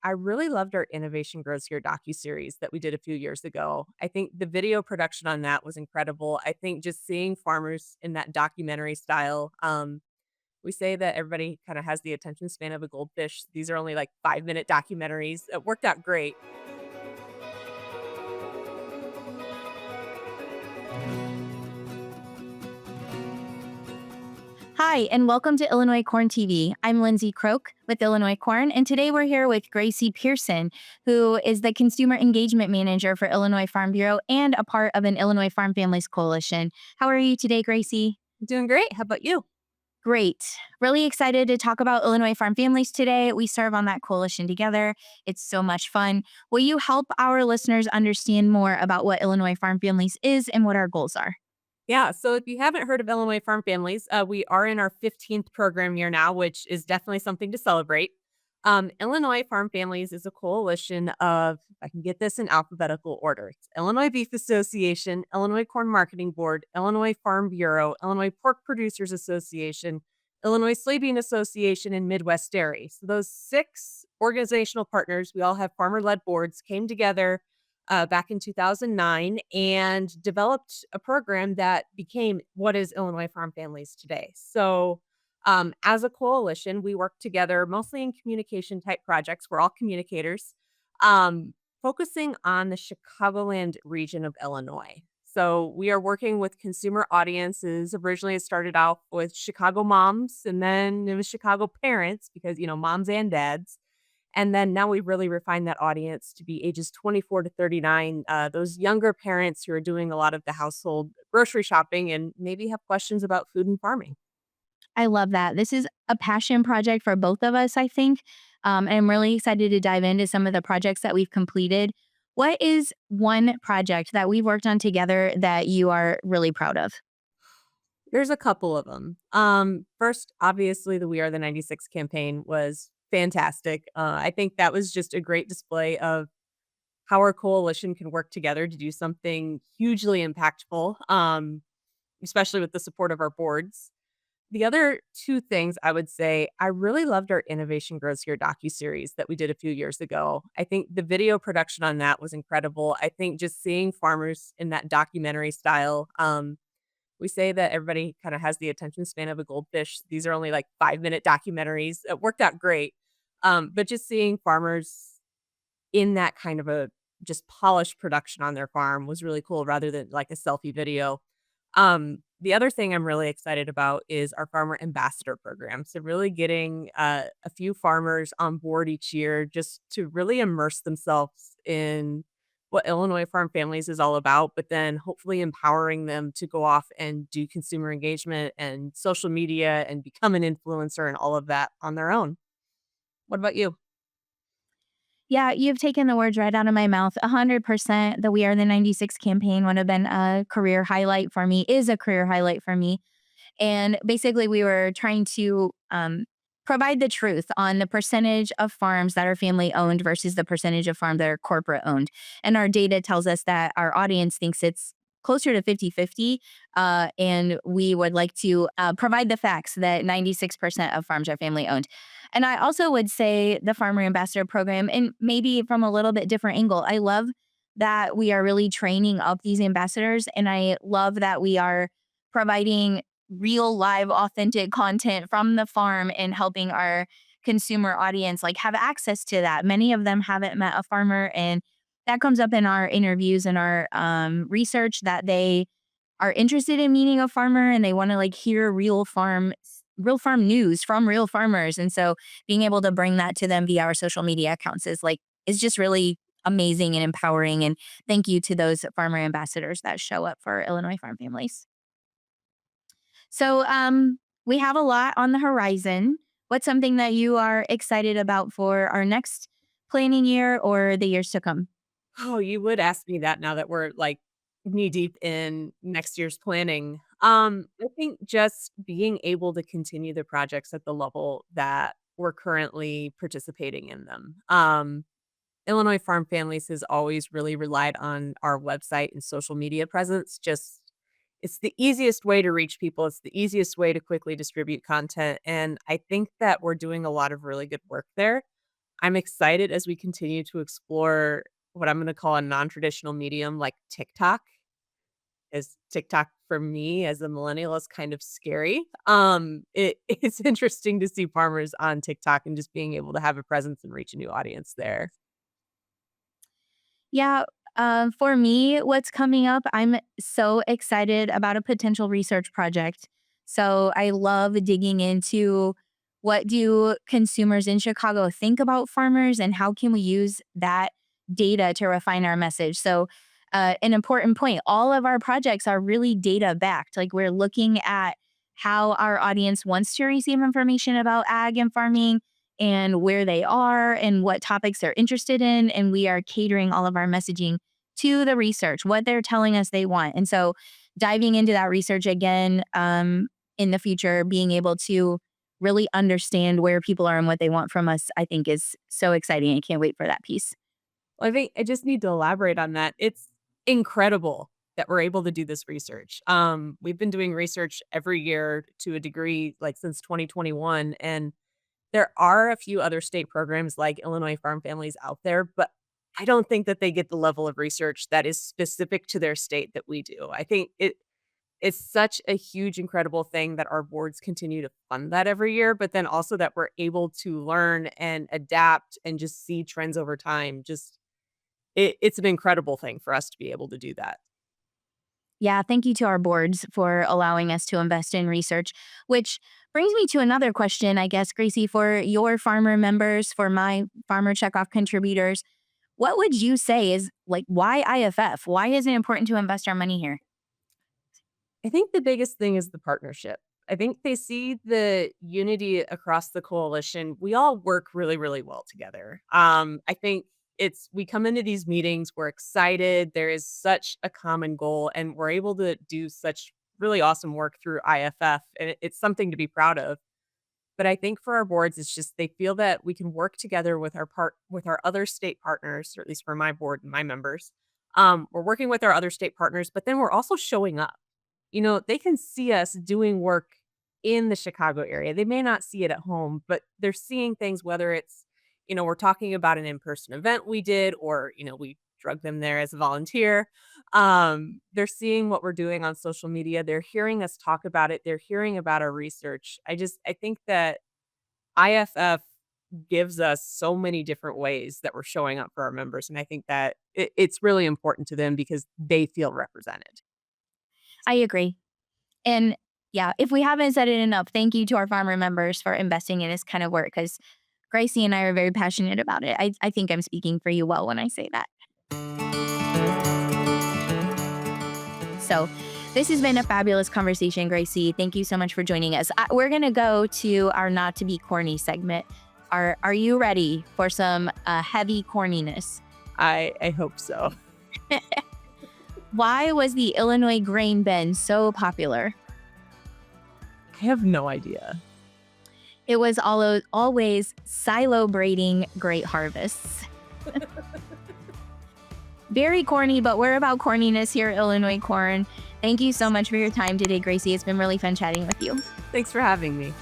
I really loved our Innovation Grows Here docuseries that we did a few years ago. I think the video production on that was incredible. I think just seeing farmers in that documentary style, we say that everybody kind of has the attention span of a goldfish. These are only like 5-minute documentaries. It worked out great. Hi, and welcome to Illinois Corn TV. I'm Lindsay Croke with Illinois Corn, and today we're here with Gracie Pierson, who is the Consumer Engagement Manager for Illinois Farm Bureau and a part of an Illinois Farm Families Coalition. How are you today, Gracie? Doing great. How about you? Great. Really excited to talk about Illinois Farm Families today. We serve on that coalition together. It's so much fun. Will you help our listeners understand more about what Illinois Farm Families is and what our goals are? Yeah. So if you haven't heard of Illinois Farm Families, we are in our 15th program year now, which is definitely something to celebrate. Illinois Farm Families is a coalition of, if I can get this in alphabetical order, it's Illinois Beef Association, Illinois Corn Marketing Board, Illinois Farm Bureau, Illinois Pork Producers Association, Illinois Soybean Association, and Midwest Dairy. So those six organizational partners, we all have farmer-led boards, came together back in 2009 and developed a program that became what is Illinois Farm Families today. So, as a coalition, we work together mostly in communication type projects. We're all communicators, focusing on the Chicagoland region of Illinois. So, we are working with consumer audiences. Originally, it started out with Chicago moms, and then it was Chicago parents because, moms and dads. And then now we really refined that audience to be ages 24 to 39, those younger parents who are doing a lot of the household grocery shopping and maybe have questions about food and farming. I love that. This is a passion project for both of us, I think. And I'm really excited to dive into some of the projects that we've completed. What is one project that we've worked on together that you are really proud of? There's a couple of them. First, obviously, the We Are the 96 campaign was fantastic. I think that was just a great display of how our coalition can work together to do something hugely impactful, especially with the support of our boards. The other 2 things I would say, I really loved our Innovation Grows Here docuseries that we did a few years ago. I think the video production on that was incredible. I think just seeing farmers in that documentary style, we say that everybody kinda has the attention span of a goldfish. These are only, like, 5-minute documentaries. It worked out great. But just seeing farmers in that kind of a just polished production on their farm was really cool rather than, like, a selfie video. The other thing I'm really excited about is our farmer ambassador program. So really getting a few farmers on board each year just to really immerse themselves in what Illinois Farm Families is all about, but then hopefully empowering them to go off and do consumer engagement and social media and become an influencer and all of that on their own. What about you? Yeah, you've taken the words right out of my mouth. 100%. The We Are the 96 campaign would have been a career highlight for me, is a career highlight for me. And basically, we were trying to provide the truth on the percentage of farms that are family owned versus the percentage of farms that are corporate owned. And our data tells us that our audience thinks it's closer to 50-50. And we would like to provide the facts that 96% of farms are family owned. And I also would say the Farmer Ambassador Program, and maybe from a little bit different angle, I love that we are really training up these ambassadors. And I love that we are providing real live authentic content from the farm and helping our consumer audience like have access to that. Many of them haven't met a farmer, and that comes up in our interviews and our research that they are interested in meeting a farmer and they want to like hear real farm news from real farmers. And so being able to bring that to them via our social media accounts is just really amazing and empowering. And thank you to those farmer ambassadors that show up for Illinois Farm Families. So we have a lot on the horizon. What's something that you are excited about for our next planning year or the years to come? Oh, you would ask me that now that we're, like, knee deep in next year's planning. I think just being able to continue the projects at the level that we're currently participating in them. Illinois Farm Families has always really relied on our website and social media presence. Just it's the easiest way to reach people. It's the easiest way to quickly distribute content, and I think that we're doing a lot of really good work there. I'm excited as we continue to explore what I'm gonna call a non-traditional medium like TikTok. Is TikTok for me as a millennial is kind of scary. It's interesting to see farmers on TikTok and just being able to have a presence and reach a new audience there. Yeah, for me, what's coming up, I'm so excited about a potential research project. So I love digging into what do consumers in Chicago think about farmers and how can we use that data to refine our message. So an important point, all of our projects are really data backed. Like we're looking at how our audience wants to receive information about ag and farming and where they are and what topics they're interested in. And we are catering all of our messaging to the research, what they're telling us they want. And so diving into that research again in the future, being able to really understand where people are and what they want from us, I think is so exciting. I can't wait for that piece. Well, I think I just need to elaborate on that. It's incredible that we're able to do this research. We've been doing research every year to a degree, like since 2021, and there are a few other state programs like Illinois Farm Families out there, but I don't think that they get the level of research that is specific to their state that we do. I think it's such a huge, incredible thing that our boards continue to fund that every year, but then also that we're able to learn and adapt and just see trends over time. It's an incredible thing for us to be able to do that. Yeah, thank you to our boards for allowing us to invest in research, which brings me to another question, I guess, Gracie, for your farmer members, for my farmer checkoff contributors. What would you say is like why IFF? Why is it important to invest our money here? I think the biggest thing is the partnership. I think they see the unity across the coalition. We all work really, really well together. I think it's we come into these meetings, we're excited. There is such a common goal, and we're able to do such really awesome work through IFF, and it's something to be proud of. But I think for our boards, it's just they feel that we can work together with our other state partners, or at least for my board and my members. We're working with our other state partners, but then we're also showing up. They can see us doing work in the Chicago area. They may not see it at home, but they're seeing things, whether it's, we're talking about an in-person event we did, or, we drug them there as a volunteer. They're seeing what we're doing on social media. They're hearing us talk about it. They're hearing about our research. I think that IFF gives us so many different ways that we're showing up for our members. And I think that it's really important to them because they feel represented. I agree. And yeah, if we haven't said it enough, thank you to our farmer members for investing in this kind of work because Gracie and I are very passionate about it. I think I'm speaking for you well when I say that. So, this has been a fabulous conversation, Gracie. Thank you so much for joining us. We're going to go to our Not to Be Corny segment. Are you ready for some heavy corniness? I hope so. Why was the Illinois grain bin so popular? I have no idea. It was always silo braiding great harvests. Very corny, but we're about corniness here at Illinois Corn. Thank you so much for your time today, Gracie. It's been really fun chatting with you. Thanks for having me.